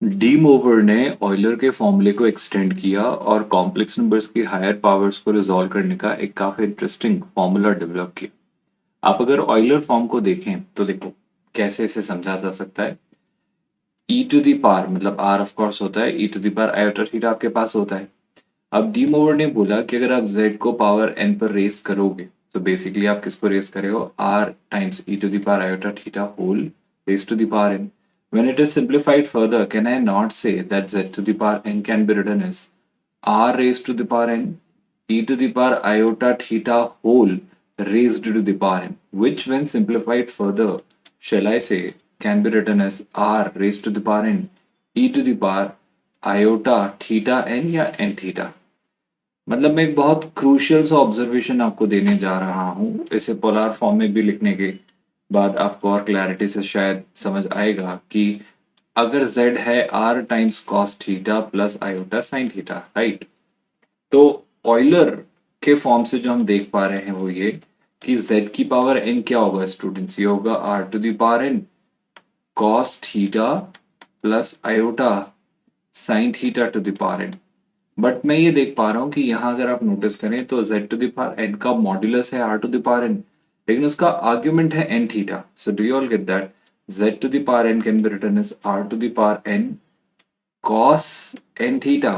D mower ने Euler के फॉर्मूले को एक्सटेंड किया और कॉम्प्लेक्स नंबर्स की हायर पावर्स को रिजॉल्व करने का एक काफी इंटरेस्टिंग फॉर्मूला डेवलप किया। आप अगर ऑयलर फॉर्म को देखें तो देखो कैसे इसे समझा जा सकता है। ई टू दी पावर मतलब आर ऑफ कोर्स होता है, e to the power iota theta आपके पास होता है। अब डी मोवर ने बोला कि अगर आप जेड को पावर एन पर रेस करोगे तो बेसिकली आप किसको रेस करे हो, R times E to the power iota theta whole raise to the power N. When it is simplified further, can I not say that z to the power n can be written as r raised to the power n e to the power iota theta whole raised to the power n, which when simplified further shall I say can be written as r raised to the power n e to the power iota theta n या n theta। मतलब मैं एक बहुत crucial सा observation आपको देने जा रहा हूँ, इसे पोलार फॉर्म में भी लिखने के बाद आपको और क्लैरिटी से शायद समझ आएगा कि अगर z है r times cos theta plus iota sin theta, right. तो ऑयलर के फॉर्म से जो हम देख पा रहे हैं वो ये कि z की पावर n क्या होगा स्टूडेंट्स, ये होगा r to the power n cos theta plus iota sin theta to the power n। But मैं ये देख पा रहा हूँ कि यहाँ अगर आप नोटिस करें तो z to the power n का मॉड्यूलस है r to the power n, लेकिन उसका आर्ग्यूमेंट है n theta. So do you all get that z to the power n can be written as r to the power n cos n theta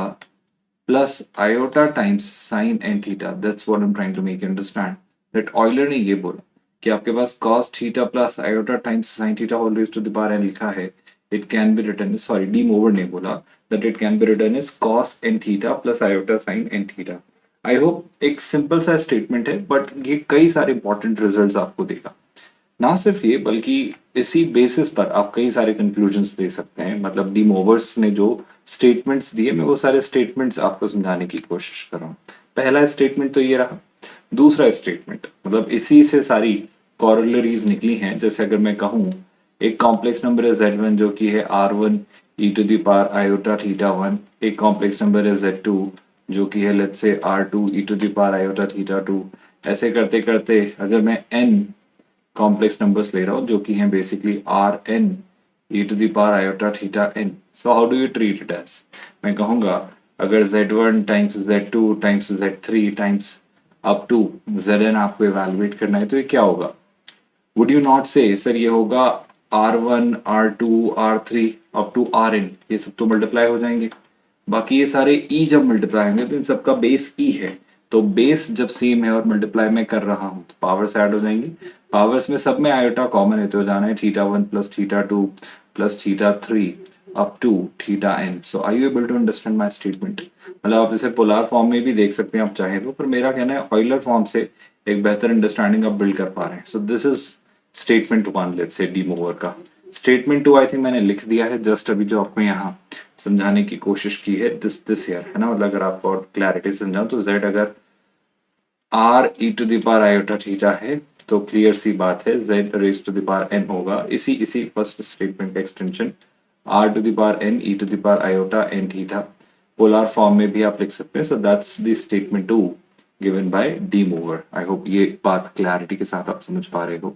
plus iota times sin n theta। That's what I'm trying to make you understand that Euler ने ये बोला कि आपके पास cos theta plus iota times sin theta whole raised to the power n लिखा है, it can be written as, sorry D mower ने बोला that it can be written as cos n theta plus iota sin n theta। I hope एक simple सा statement है but ये कई सारे इंपॉर्टेंट रिजल्ट्स आपको देगा। ना सिर्फ ये बल्कि इसी बेसिस पर आप कई सारे कंक्लूजन्स दे सकते हैं। मतलब डी मोवर्स ने जो स्टेटमेंट्स दिए मैं वो सारे स्टेटमेंट्स आपको समझाने की कोशिश कर रहा हूँ। पहला स्टेटमेंट तो ये रहा। दूसरा स्टेटमेंट मतलब इसी से सारी कॉरोलरीज निकली हैं। जैसे अगर मैं कहूँ एक कॉम्प्लेक्स नंबर है z1 जो कि है r1 e to the power iota theta 1, एक कॉम्प्लेक्स नंबर है z2 जो कि है let's say r2 e to the power iota theta 2। ऐसे करते करते अगर मैं n कॉम्प्लेक्स नंबर्स ले रहा हूँ जो कि हैं basically R N E to the power iota theta N. So how do you treat it as, मैं कहूँगा अगर z1 times z2 times z3 टाइम्स अप टू zn आपको इवेलुएट करना है तो ये क्या होगा। Would you not say sir ये होगा r1 r2 r3 up to rn, ये सब तो मल्टीप्लाई हो जाएंगे। बाकी ये सारे ई जब मल्टीप्लाई होंगे तो इन सबका बेस ई है, तो बेस जब सेम है और मल्टीप्लाई में कर रहा हूं तो पावर्स ऐड हो जाएंगी। पावर्स में सब में आयोटा कॉमन है तो जाना है theta 1 plus theta 2 plus theta 3 up to theta N. So are you able to understand my statement. मतलब आप इसे पोलार फॉर्म में भी देख सकते हैं आप चाहें तो, पर मेरा कहना है ऑयलर फॉर्म से एक बेहतर अंडरस्टैंडिंग आप बिल्ड कर पा रहे हैं। So this is statement one, let's say De Moivre का। स्टेटमेंट टू आई थिंक मैंने लिख दिया है जस्ट अभी जो आपको यहाँ समझाने की कोशिश की है, दिस हियर है ना। मतलब अगर आपको और क्लैरिटी समझाऊं तो z अगर r e to the power iota theta है तो क्लियर सी बात है z raise to the power n होगा। इसी इसी फर्स्ट स्टेटमेंट का extension r to the power n e to the power iota n theta polar form में भी आप लिख सकते हैं। So that's the statement two given by De Moivre. I hope ये बात क्लैरिटी के साथ आप समझ पा रहे हो।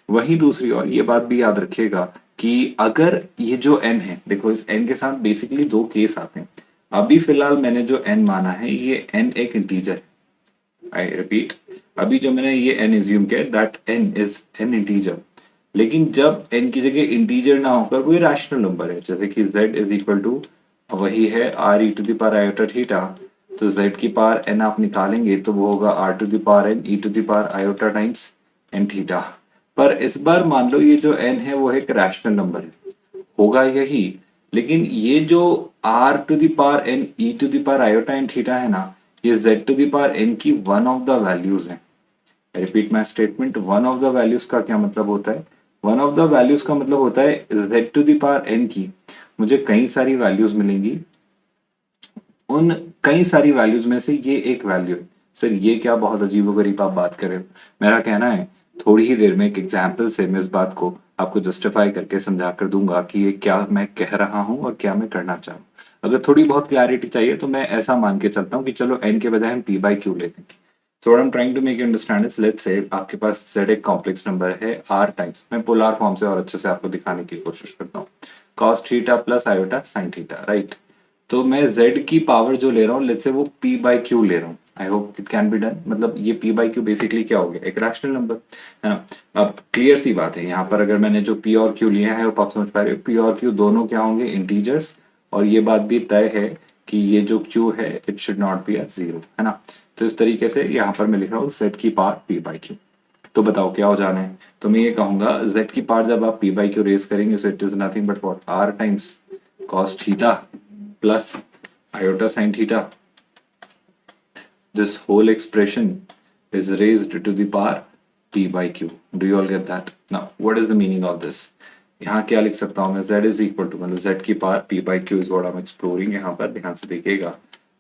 वहीं दूसरी और ये बात भी याद रखिएगा कि अगर ये जो n है, देखो इस n के साथ बेसिकली दो केस आते हैं। अभी फिलहाल मैंने जो n माना है ये n एक इंटीजर है। आई रिपीट, अभी जो मैंने ये n एज्यूम किया that n is an integer, लेकिन जब n की जगह इंटीजर ना होकर कोई रैशनल नंबर है जैसे कि z इज इक्वल टू वही है r e to the power iota theta, तो z की पावर n आप निकालेंगे तो वो होगा r to the power n e to the power iota times n theta. पर इस बार मान लो ये जो n है वो एक रैशनल नंबर है, होगा यही, लेकिन ये जो r to the power n e to the power iota n theta है ना, ये z to the power n की वन ऑफ द वैल्यूज है। Repeat my statement, one of the values का क्या मतलब होता है, वन ऑफ द वैल्यूज का मतलब होता है z to the power n की मुझे कई सारी वैल्यूज मिलेंगी, उन कई सारी वैल्यूज में से ये एक वैल्यू है। सर ये क्या बहुत अजीबोगरीब आप बात कर रहे हो। मेरा कहना है थोड़ी ही देर में एक एग्जाम्पल से मैं इस बात को आपको जस्टिफाई करके समझा कर दूंगा कि ये क्या मैं कह रहा हूं और क्या मैं करना चाहूँ। अगर थोड़ी बहुत क्लैरिटी चाहिए तो मैं ऐसा मान के चलता हूँ कि चलो n के बजाय हम p बाई क्यू लेते हैं। So what I am trying to make you understand is let's say आपके पास z एक कॉम्प्लेक्स नंबर है r टाइम्स, मैं पोलर फॉर्म से और अच्छे से आपको दिखाने की कोशिश करता हूँ। Cos theta plus iota sine theta, right. तो मैं z की पावर जो ले रहा हूँ, लेट्स से वो p बाई क्यू ले रहा हूँ। I hope it can be done. मतलब ये p बाई क्यू बेसिकली क्या हो गया, एक रैशनल नंबर है ना। अब क्लियर सी बात है, यहाँ पर अगर मैंने जो p और q लिया है, वो आप समझ पा रहे हो, p और q दोनों क्या होंगे, इंटीजर्स। और ये बात भी तय है कि ये जो q है it should not be a zero, है ना। तो इस तरीके से यहाँ पर मैं लिख रहा हूँ z की पावर p बाई क्यू। तो बताओ क्या हो जाना है। तो मैं ये कहूंगा z की पावर जब आप p बाई क्यू रेस करेंगे, so it is nothing but what, r times cos theta plus iota sin theta. This whole expression is raised to the power p by q. Do you all get that? Now, what is the meaning of this? यहाँ क्या लिख सकता हूँ मैं, z is equal to, मतलब z की power p by q is what I am exploring. यहाँ पर ध्यान से देखिएगा,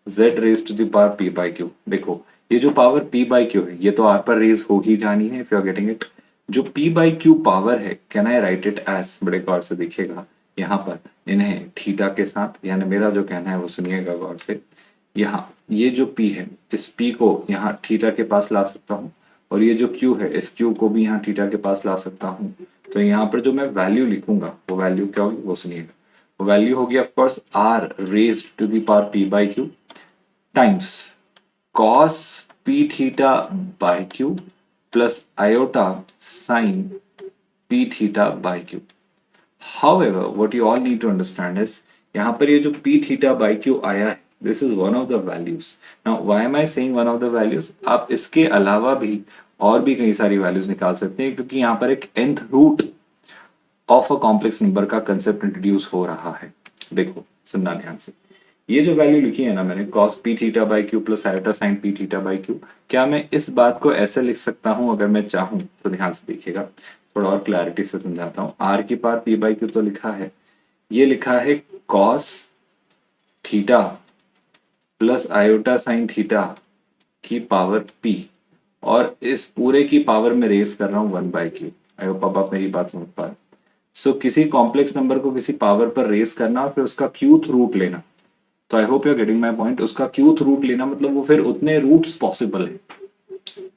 z raise to the power p by q। देखो ये जो पावर p by q है, ये तो r पर रेज हो ही जानी है, if you are getting it. जो p by q पावर है, can I write it as, बड़े गौर से देखिएगा यहाँ पर, इन्हें थीटा के साथ, यानी मेरा जो कहना है वो सुनिएगा गौर से। यहाँ ये जो p है, इस p को यहाँ थीटा के पास ला सकता हूँ, और ये जो q है, इस q को भी यहाँ थीटा के पास ला सकता हूँ। तो यहाँ पर जो मैं वैल्यू लिखूंगा, वो वैल्यू क्या होगी वो सुनिएगा। वो वैल्यू होगी of course r raised to the power p by q times cos p theta by q plus iota sin p theta by q. However, what you all need to understand is, यहाँ पर ये जो p theta by q आया है, this is one of the values. Now, why am I saying one of the values? आप इसके अलावा भी और भी कई सारी वैल्यूज निकाल सकते हैं, क्योंकि यहाँ पर एक nth root of a complex number का कंसेप्ट इंट्रोड्यूस हो रहा है। देखो सुनना ध्यान से, ये जो वैल्यू लिखी है ना मैंने, cos p theta by Q plus iota sign p theta by Q, क्या मैं इस बात को ऐसे लिख सकता हूं अगर मैं चाहूं? तो ध्यान से देखिएगा, थोड़ा और क्लैरिटी से समझाता हूं। r की पावर p बाई क्यू तो लिखा है, ये लिखा है cos theta plus iota sine theta की पावर p, और इस पूरे की पावर में रेस कर रहा हूं 1 बाई क्यू। आई होप अब आप मेरी बात समझ पा रहे। सो किसी कॉम्प्लेक्स नंबर को किसी पावर पर रेस करना और फिर उसका क्यूथ रूट लेना, तो I hope you are getting my point. उसका क्यूथ रूट लेना मतलब वो फिर उतने रूट्स पॉसिबल है।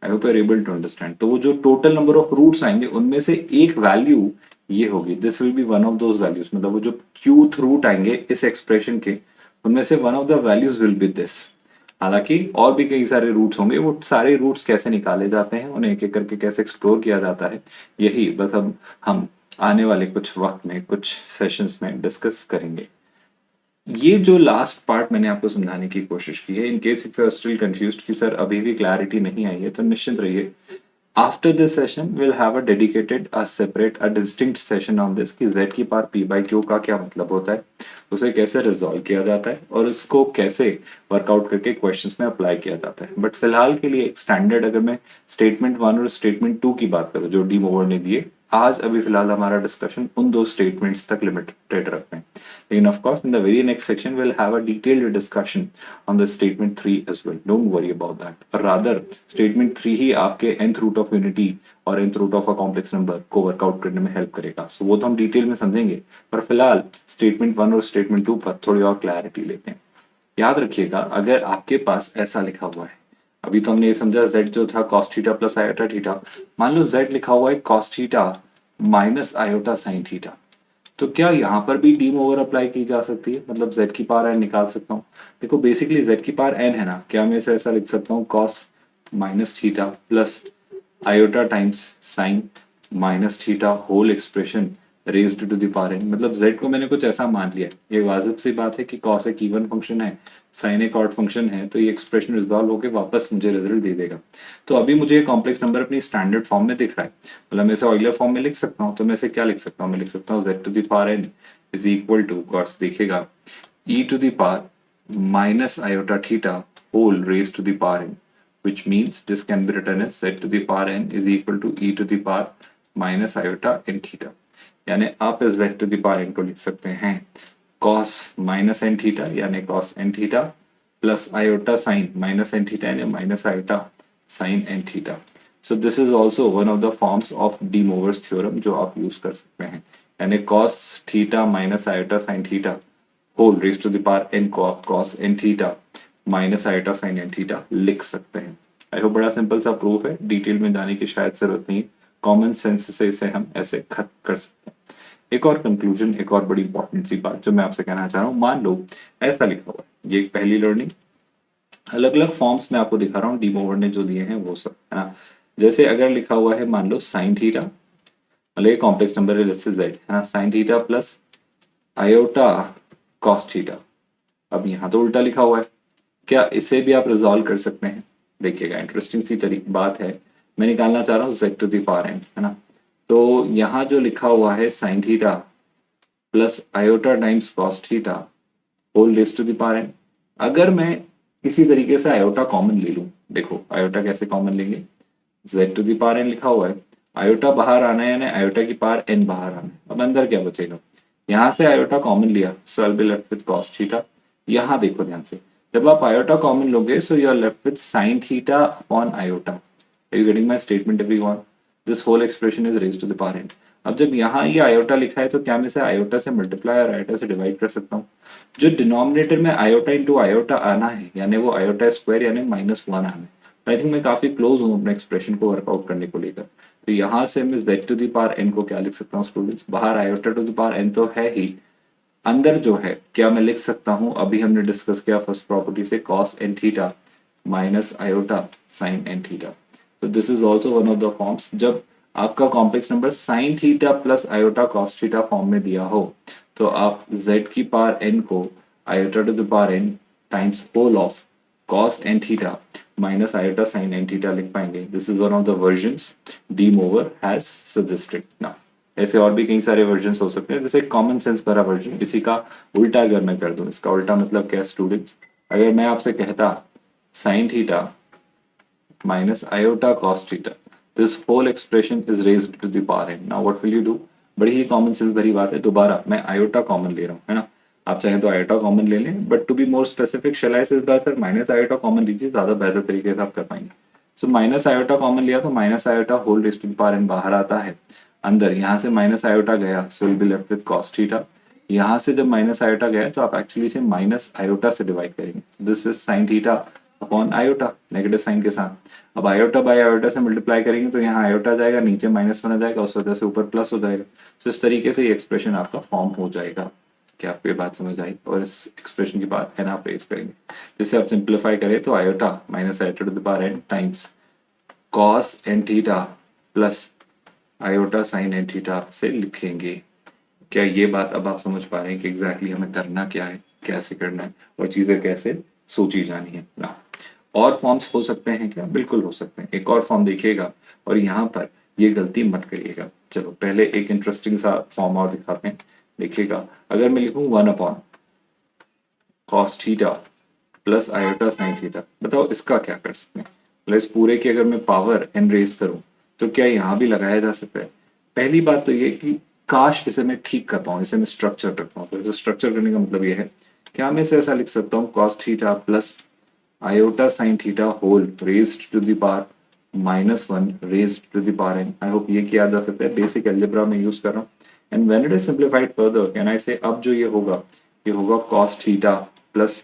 I hope you are able to understand. तो वो जो टोटल नंबर ऑफ रूट्स आएंगे, उनमें से एक वैल्यू ये होगी, this will be one of those values. मतलब वो जो क्यूथ रूट आएंगे इस एक्सप्रेशन के, उनमें से one of the values will be this. हालांकि और भी कई सारे रूट्स होंगे, वो सारे रूट्स कैसे निकाले जाते हैं, उन्हें एक एक करके कैसे एक्सप्लोर किया जाता है, यही बस अब हम आने वाले कुछ वक्त में, कुछ सेशंस में डिस्कस करेंगे। ये जो लास्ट पार्ट मैंने आपको समझाने की कोशिश की है, in case if you are still confused कि सर अभी भी क्लैरिटी नहीं आई है, तो निश्चिंत रहिए, after this session will have a dedicated a separate a distinct session on this कि z की पावर p बाई q का क्या मतलब होता है, उसे कैसे रिजॉल्व किया जाता है, और इसको कैसे वर्कआउट करके क्वेश्चंस में अप्लाई किया जाता है। बट फिलहाल के लिए एक स्टैंडर्ड, अगर मैं स्टेटमेंट 1 और स्टेटमेंट 2 की बात करूं जो डी मोवर ने दिए, आज अभी फिलहाल हमारा डिस्कशन उन दो स्टेटमेंट्स तक लिमिटेड रखते हैं। लेकिन of course in the very next section will have a detailed discussion on the statement 3 as well. Don't worry about that. Rather statement 3 ही आपके nth रूट ऑफ यूनिटी और nth root of a complex number को work out करने में help करेगा। सो वो तो हम डिटेल में समझेंगे, पर फिलहाल स्टेटमेंट 1 और स्टेटमेंट 2 पर थोड़ी और क्लैरिटी लेते हैं। याद रखिएगा, अगर आपके पास ऐसा लिखा हुआ है, अभी तो हमने ये समझा z जो था cos theta plus iota theta, मान लो z लिखा हुआ है cos theta minus iota sine theta, तो क्या यहाँ पर भी डीम ओवर अप्लाई की जा सकती है? मतलब z की पावर n निकाल सकता हूँ। देखो बेसिकली z की पावर n है ना, क्या मैं इसे ऐसा लिख सकता हूँ cos minus theta plus iota times sine minus theta whole expression raised to the power n। मतलब z को मैंने कुछ ऐसा मान लिया है। ये वाजिब सी बात है कि cos एक इवन फंक्शन है, साइन एक ऑड फंक्शन है, तो ये एक्सप्रेशन रिजॉल्व होकर वापस मुझे रिजल्ट दे देगा। तो अभी मुझे ये कॉम्प्लेक्स नंबर अपनी स्टैंडर्ड फॉर्म में दिख रहा है, मतलब मैं इसे ऑइलर फॉर्म में लिख सकता हूँ। तो मैं इसे क्या लिख सकता हूँ? मैं लिख सकता हूँ z to the power n is equal to, cos देखिएगा, e to the power minus iota theta whole raise to the power n, which means this can be written as z to the power n is equal to e to the power minus iota n theta। यानी आप इस z to the power n को लिख सकते हैं cos minus n theta यानी cos n theta plus iota sin minus n theta यानी minus iota sin n theta। So this is also one of the forms of de Moivre's theorem जो आप use कर सकते हैं, यानी cos theta minus iota sin theta whole raised to the power n cos n theta minus iota sine N theta लिख सकते हैं। आई होप बड़ा सिंपल सा प्रूफ है, डिटेल में जाने की शायद जरूरत नहीं, कॉमन सेंस से इसे हम ऐसे खत्म कर सकते हैं। एक और कंक्लूजन, एक और बड़ी इंपॉर्टेंट सी बात जो मैं आपसे कहना चाह रहा हूँ, मान लो ऐसा लिखा हुआ है, ये एक पहली लर्निंग, अलग अलग फॉर्म्स में आपको दिखा रहा हूँ, डीमोवर ने जो दिए हैं वो सब, है ना। जैसे अगर लिखा हुआ है मान लो साइन थीटा, मतलब ये कॉम्प्लेक्स नंबर है, लेट्स से जेड, है ना, sign theta plus iota cos theta. अब यहाँ तो उल्टा लिखा हुआ है, क्या इसे भी आप रिजॉल्व कर सकते हैं? देखिएगा, इंटरेस्टिंग सी तरीके बात है, मैं निकालना चाह रहा हूँ z to the power n, है ना। तो यहाँ जो लिखा हुआ है sine theta plus iota times cos theta whole raise to the power n, अगर मैं किसी तरीके से आयोटा कॉमन ले लूं, देखो आयोटा कैसे कॉमन लेंगे, z to the power n लिखा हुआ है, आयोटा बाहर आना है, यानी आयोटा की पावर n बाहर आना है, अब अंदर क्या बचेगा, यहाँ से आयोटा कॉमन लिया, so I will be left with cos theta. यहाँ देखो ध्यान से, जब आप आयोटा कॉमन लोगे, so you are left with sine theta upon iota. Are you getting my statement everyone? This whole expression is raised to the power n। अब जब यहाँ ये आयोटा लिखा है, तो क्या मैं इसे आयोटा से मल्टीप्लाई और आयोटा से डिवाइड कर सकता हूँ? जो डिनोमिनेटर में आयोटा इंटू आयोटा आना है, यानी वो आयोटा स्क्वायर यानी -1 आना है। आई थिंक मैं काफी क्लोज हूँ अपने एक्सप्रेशन को वर्कआउट करने को लेकर। तो यहाँ से मैं z to the power n को क्या लिख सकता हूँ स्टूडेंट्स, बाहर iota to the power n तो है ही, अंदर जो है क्या मैं लिख सकता हूं, अभी हमने डिस्कस किया फर्स्ट प्रॉपर्टी से, cos N theta minus iota sine N theta. तो this is also one of the forms. जब आपका complex number sine theta plus iota cos theta form में दिया हो, तो आप z की पावर n को iota to the power n times whole of cos n theta minus iota sin n theta लिख पाएंगे। This is one of the versions D mower has suggested. Now ऐसे और भी कई सारे वर्जन्स हो सकते हैं, जैसे कॉमन सेंस वाला वर्जन, इसी का उल्टा अगर मैं कर दूं, इसका उल्टा मतलब क्या स्टूडेंट्स, अगर मैं आपसे कहता sine theta minus iota cos theta, this whole expression is raised to the power n। Now what will you do? बड़ी ही कॉमन सेंस भरी बात है, दोबारा मैं आयोटा कॉमन ले रहा हूँ, है ना। आप चाहें तो आयोटा कॉमन ले लें, but to be more specific shall I say इस बार सर माइनस आयोटा कॉमन लीजिए, ज्यादा बेहतर तरीके से आप कर पाएंगे। सो माइनस आयोटा कॉमन लिया तो minus iota whole raise to the power n बाहर आता है, अंदर यहाँ से माइनस आयोटा गया, so will be left with cos theta. यहाँ से जब माइनस आयोटा गया, तो आप एक्चुअली से माइनस आयोटा से डिवाइड करेंगे, this is sine theta upon iota, negative sine के साथ। अब आयोटा बाय आयोटा से मल्टीप्लाई करेंगे, तो यहाँ आयोटा जाएगा, नीचे -1 आ जाएगा, उस वजह से ऊपर प्लस हो जाएगा। तो इस तरीके से ये एक्सप्रेशन आपका फॉर्म हो जाएगा। क्या आपको ये बात समझ आई? और इस एक्सप्रेशन की बात है ना आप रेज करेंगे, जिसे आप सिंप्लीफाई करें तो iota minus iota to the power n times cos N theta plus iota sine N theta से लिखेंगे। क्या ये बात अब आप समझ पा रहे हैं कि एग्जैक्टली हमें करना क्या है, कैसे करना है, और चीजें कैसे सोची जानी है ना। और फॉर्म्स हो सकते हैं क्या? बिल्कुल हो सकते हैं। एक और फॉर्म देखिएगा, और यहाँ पर ये गलती मत करिएगा। चलो पहले एक इंटरेस्टिंग सा फॉर्म और दिखाते हैं। देखिएगा, अगर मैं लिखूं 1 upon cos theta plus iota sine theta, बताओ इसका क्या कर सकते हैं? मतलब इस पूरे की अगर मैं पावर n रेज करूं, तो क्या यहाँ भी लगाया जा सकता है? पहली बात तो ये कि काश इसे मैं ठीक कर पाऊं, इसे मैं स्ट्रक्चर कर पाऊं। तो स्ट्रक्चर करने का मतलब ये है, क्या मैं इसे ऐसा लिख सकता हूँ, cos theta plus iota sine theta whole raised to the power -1 raised to the power n। I hope ये किया जा सकता है, बेसिक अलजेब्रा में यूज कर रहा हूँ। And when it is simplified further, can I say, अब जो ये होगा cos theta plus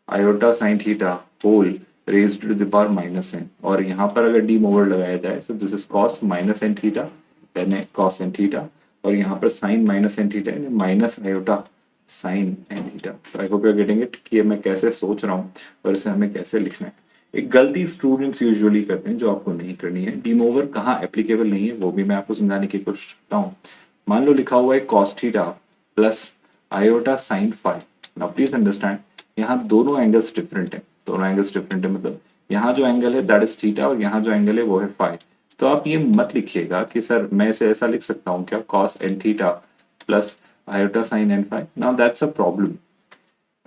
iota sine theta whole raised to the power -n, और यहाँ पर अगर डी मोवर लगाया जाए, so this is cos -n theta, यानी कॉस n थीटा, और यहाँ पर साइन -n थीटा यानी minus iota sine n theta. तो I hope you are getting it कि मैं कैसे सोच रहा हूँ और इसे हमें कैसे लिखना है। एक गलती स्टूडेंट्स यूजुअली करते हैं जो आपको नहीं करनी है, डी मोवर कहाँ एप्लीकेबल नहीं है वो भी मैं आपको समझाने की कोशिश करता हूँ। मान लो लिखा हुआ है cos theta plus iota sign five. Now please understand, यहाँ दोनों एंगल्स डिफरेंट है, दोनों एंगल्स डिफरेंट है, मतलब यहाँ जो एंगल है दैट इज थीटा, और यहाँ जो एंगल है वो है फाइव। तो आप ये मत लिखिएगा कि सर मैं इसे ऐसा लिख सकता हूँ क्या, cos N theta plus iota sine N five. Now that's a problem,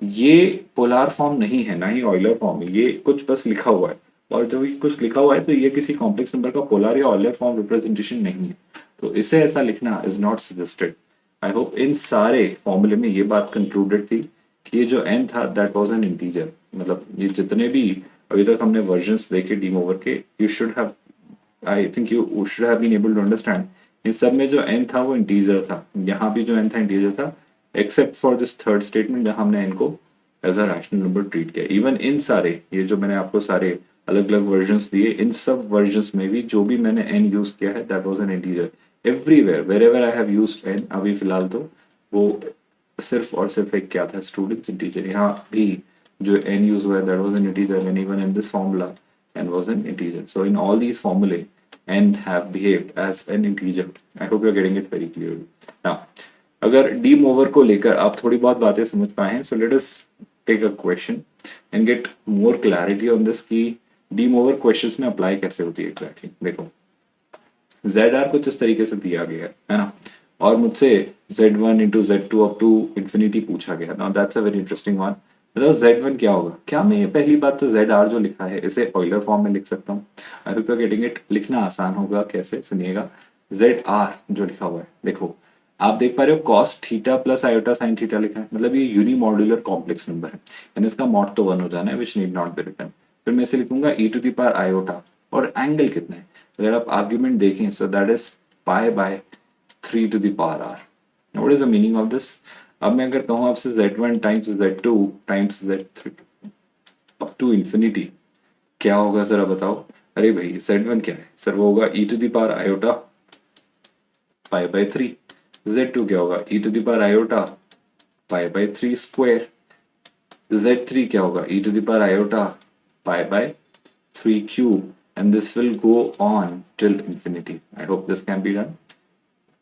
ये पोलार फॉर्म नहीं है, ना ही ऑयलर फॉर्म है, ये कुछ बस लिखा हुआ है, और जब ये कुछ लिखा हुआ है तो ये किसी कॉम्प्लेक्स नंबर का पोलर या ऑयलर फॉर्म रिप्रेजेंटेशन नहीं है, तो इसे ऐसा लिखना is not suggested. I hope इन सारे फॉर्मूले में ये बात कंक्लूडेड थी कि ये जो n था दैट वाज एन इंटीजर, मतलब ये जितने भी अभी तक हमने वर्जन्स देखे डीम ओवर के, you should have, I think you should have been able to understand, इन सब में जो n था वो इंटीजर था, यहाँ भी जो n था इंटीजर था, except for this third statement जहां हमने n को as a rational number treat किया। इवन इन सारे, ये जो मैंने आपको सारे अलग अलग वर्जन्स दिए, इन सब वर्जन्स में भी जो भी मैंने n यूज किया है that was an integer. Everywhere where ever I have used an, अभी फिलहाल तो वो सिर्फ और सिर्फ एक क्या था, स्टूडेंट्स इंटीजर। यहाँ भी जो एन यूज हुआ है that was an integer and even in this formula n was an integer. So in all these फॉर्मूले n have behaved as an integer. I hope you are getting it very clearly now. अगर de Moivre को लेकर आप थोड़ी बहुत बातें समझ पाए हैं, so let us take a question and get more clarity on this कि डी मोवर क्वेश्चंस में अप्लाई कैसे होती है एग्जैक्टली। देखो जेड आर कुछ इस तरीके से दिया गया है ना, और मुझसे z1 into Z2 up to infinity पूछा गया। Now that's a very interesting one. मतलब z1 क्या होगा, क्या मैं ये पहली बात तो zr जो लिखा है इसे ऑयलर फॉर्म में लिख सकता हूँ? I hope you are getting it. लिखना आसान होगा, कैसे सुनिएगा। zr जो लिखा हुआ है, देखो आप देख पा रहे हो cos theta plus iota sine theta लिखा है, मतलब ये यूनिमॉड्यूलर कॉम्प्लेक्स नंबर है, यानी इसका मॉड तो 1 हो जाना है, which need not be written. फिर मैं इसे लिखूंगा e to the power iota, और एंगल कितना है अगर आप आर्ग्यूमेंट देखें, so that is pi by 3 to the power r. What is the meaning of this? अब मैं अगर कहूँ आपसे z1 times z2 times z3 up to infinity, क्या होगा सर आप बताओ? अरे भाई z1 क्या है सर, वो होगा e to the power iota pi by 3। z2 क्या होगा e to the power iota pi by 3 square. z3 क्या होगा e to the power iota pi by 3 cube, and this will go on till infinity. I hope this can be done.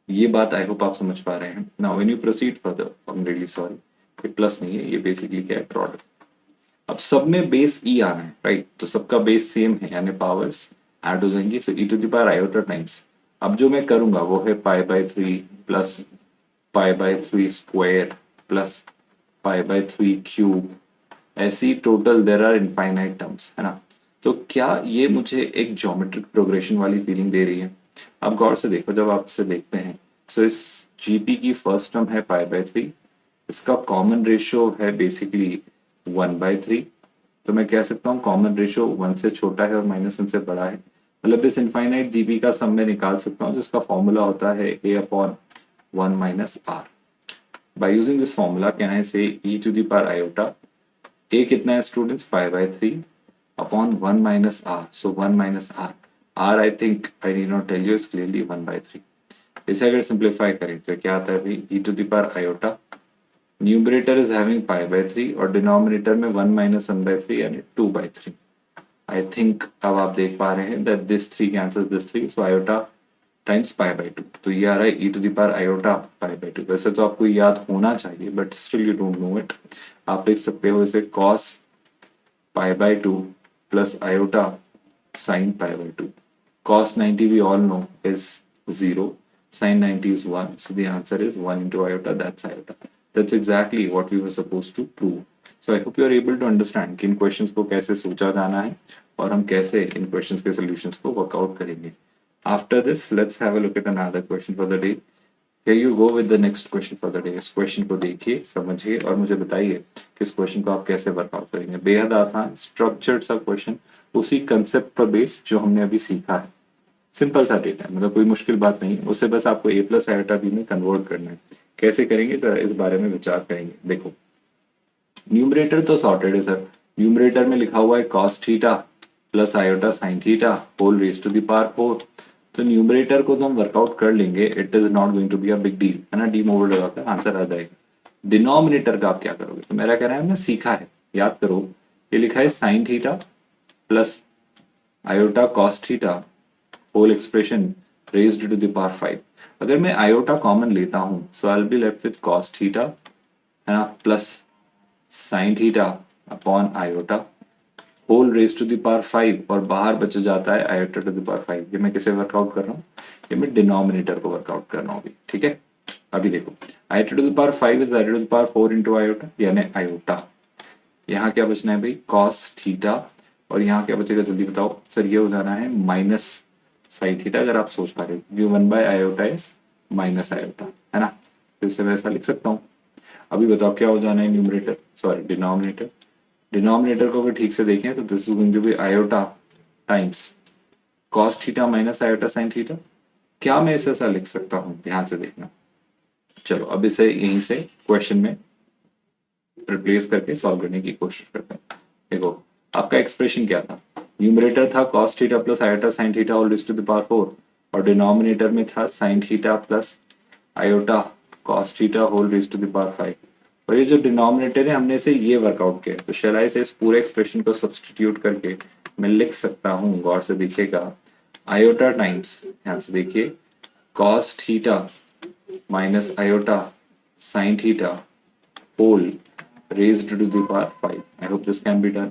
ये बात I hope आप समझ पा रहे हैं। Now when you proceed further, I am really sorry, ये plus नहीं है, ये बेसिकली क्या है, प्रोडक्ट। अब सब में बेस ई आना है, राइट? तो सबका बेस सेम है, यानी पावर्स ऐड हो जाएंगी। So e to the power iota times, अब जो मैं करूंगा वो है pi by 3 plus pi by 3 square plus pi by 3 cube. ऐसी total there are infinite terms, है ना? तो क्या ये मुझे एक ज्योमेट्रिक प्रोग्रेशन वाली फीलिंग दे रही है? आप गौर से देखो, जब आप इसे देखते हैं, सो इस जीपी की फर्स्ट टर्म है पाई बाय 3, इसका कॉमन रेशियो है बेसिकली 1/3। तो मैं कह सकता हूँ कॉमन रेशियो 1 से छोटा है और माइनस 1 से बड़ा है, मतलब इस इनफाइनाइट जीपी का सम मैं निकाल सकता हूँ, जिसका फॉर्मूला होता है a upon 1 minus r. By using this formula can I say e to the power iota, a कितना है students, pi by 3 upon 1 minus r. So 1 minus r, are I think I need not tell you is clearly 1/3। इसे अगर simplify करें तो क्या आता है भाई, e to the power iota, numerator is having pi by 3 और डिनोमिनेटर में 1 माइनस 1/3 यानी 2/3। आई थिंक अब आप देख पा रहे हैं that this 3 cancels this 3, so iota times pi by 2, तो ये आ रहा है e to the power iota pi by 2। वैसे तो आपको याद होना चाहिए, but still you don't know it. आप लिख सकते हो इसे cos pi by 2 plus iota sin pi by 2. Cos 90 we all know is 0, sin 90 is 1, so the answer is 1 into iota, that's iota. That's exactly what we were supposed to prove. So I hope you are able to understand कि इन questions को कैसे सोचा जाना है और हम कैसे इन questions के solutions को workout करेंगे। After this, let's have a look at another question for the day. Here you go with the next question for the day. इस क्वेश्चन को देखिए, समझिए और मुझे बताइए कि इस क्वेश्चन को आप कैसे वर्कआउट करेंगे। बेहद आसान स्ट्रक्चर्ड सा क्वेश्चन, उसी कंसेप्ट पर बेस जो हमने अभी सीखा है। सिंपल सा डेटा है, मतलब कोई मुश्किल बात नहीं, उससे बस आपको a प्लस आयोटा बी में कन्वर्ट करना है। कैसे करेंगे जरा इस बारे में विचार करेंगे। देखो न्यूमरेटर तो सॉर्टेड है सर, न्यूमरेटर में लिखा हुआ है cos theta plus iota sine theta whole raise to the power 4। तो न्यूमरेटर को तो हम वर्कआउट कर लेंगे, it is not going to be a big deal, है ना? डी ओवर लगाकर आंसर आ जाएगा। डिनोमिनेटर का आप क्या करोगे? तो मेरा कह रहा है हमने सीखा है, याद करो, ये लिखा है sine theta plus iota cos theta whole expression raised to the power 5। अगर मैं आयोटा कॉमन लेता हूं, so I will be left with cos theta, है ना, plus sine theta upon iota whole raise to the power 5, और बाहर बच जाता है आयोटा टू द पावर 5। ये मैं किसे वर्कआउट कर रहा हूँ? ये मैं डिनोमिनेटर को वर्कआउट कर रहा हूँ अभी, ठीक है? अभी देखो iota to the power 5 is iota to the power 4 into iota, यानी आयोटा। यहाँ क्या बचना है भाई, कॉस थीटा, और यहाँ क्या बचेगा जल्दी बताओ सर? ये हो जाना है माइनस साइन थीटा। अगर आप सोच पा रहे हो, you 1 by iota is minus iota, है ना? फिर से मैं ऐसा लिख सकता हूँ। अभी बताओ क्या हो जाना है न्यूमरेटर, सॉरी डिनोमिनेटर। डिनोमिनेटर को अगर ठीक से देखें तो this is going to be iota times cos theta minus iota sine theta. क्या मैं इसे ऐसा लिख सकता हूँ? ध्यान से देखना। चलो अब इसे यहीं से क्वेश्चन में रिप्लेस करके सॉल्व करने की कोशिश करते हैं। देखो आपका एक्सप्रेशन क्या था? न्यूमरेटर था cos theta plus iota sine theta all raise to the power 4, और डिनोमिनेटर में था sine theta plus iota cos theta whole raise to the power 5। और ये जो डिनोमिनेटर है हमने इसे ये वर्कआउट किया, तो शैल आई से इस पूरे एक्सप्रेशन को सब्सटीट्यूट करके मैं लिख सकता हूँ, गौर से देखिएगा, आयोटा टाइम्स, ध्यान से देखिए, cos theta minus iota sine theta whole raised to the power 5. I hope this can be done.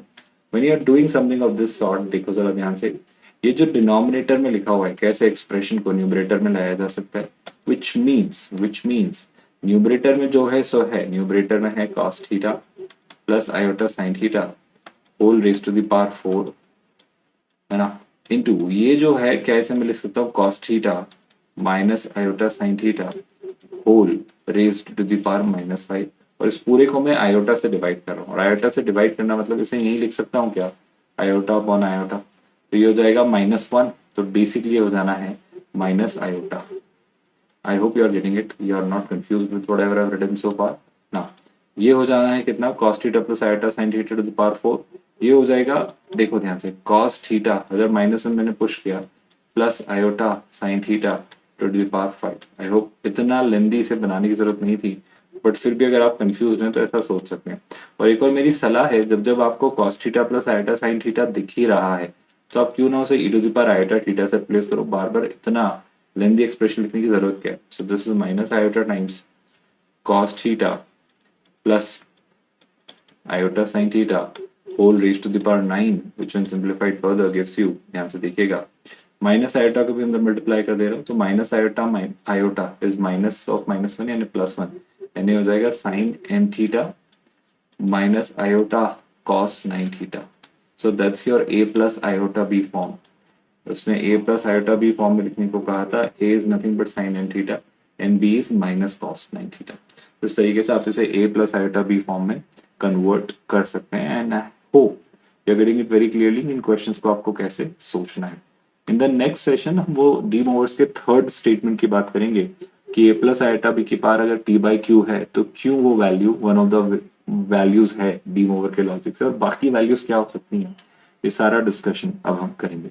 When you are doing something of this sort, देखो जरा ध्यान से, ये जो डिनोमिनेटर में लिखा हुआ है कैसे एक्सप्रेशन को न्यूमरेटर में लाया जा सकता है, which means न्यूमरेटर में जो है सो है, न्यूमरेटर में है cos theta plus iota sine theta whole raise to the power 4, है ना, इनटू ये जो है क्या ऐसे मैं लिख सकता हूँ cos theta minus iota sine theta whole raised to the power -5, और इस पूरे को मैं आयोटा से डिवाइड कर रहा हूँ, और आयोटा से डिवाइड करना मतलब इसे यही लिख सकता हूँ क्या, आयोटा अपॉन आयोटा, तो ये हो जाएगा -1, तो बेसिकली हो जाना है minus iota. I hope you are getting it, you are not confused with whatever I have written so far ना। ये हो जाना है कितना, cos theta plus iota sine theta to the power 4, ये हो जाएगा, देखो ध्यान से, cos थीटा अगर -1 मैंने पुश किया plus iota sine theta to the power 5। I hope इतना लेंदी इसे बनाने की जरूरत नहीं थी, बट फिर भी अगर आप कंफ्यूज हैं तो ऐसा सोच सकते हैं। और एक और मेरी सलाह है, जब जब आपको cos theta plus iota sine theta दिख ही रहा है तो आप क्यों ना उसे e to the power iota theta से रिप्लेस करो, बार बार इतना लेंदी एक्सप्रेशन लिखने की जरूरत क्या है। सो this is minus iota times cos theta plus iota sin theta whole raised to the power 9, which when simplified further gives you, ध्यान से देखिएगा, माइनस आयोटा को भी अंदर मल्टीप्लाई कर दे रहा हूँ, तो minus iota iota is minus of -1 यानी +1, यानी हो जाएगा sine n theta minus iota cos 9 theta. So that's your a plus iota b form. उसने a plus iota b form में लिखने को कहा था, a is nothing but sine n theta and b is minus cos 9 theta. तो इस तरीके से आप इसे a plus iota b form में कन्वर्ट कर सकते हैं, and I hope you are getting it very clearly इन क्वेश्चंस को आपको कैसे सोचना है। इन द नेक्स्ट सेशन हम वो डी मोवर्स के थर्ड स्टेटमेंट की बात करेंगे कि a प्लस आयोटा b की पावर अगर p बाई क्यू है तो क्यों वो value one of the values है डी मोवर के लॉजिक से, और बाकी वैल्यूज क्या हो सकती हैं, ये सारा डिस्कशन अब हम करेंगे।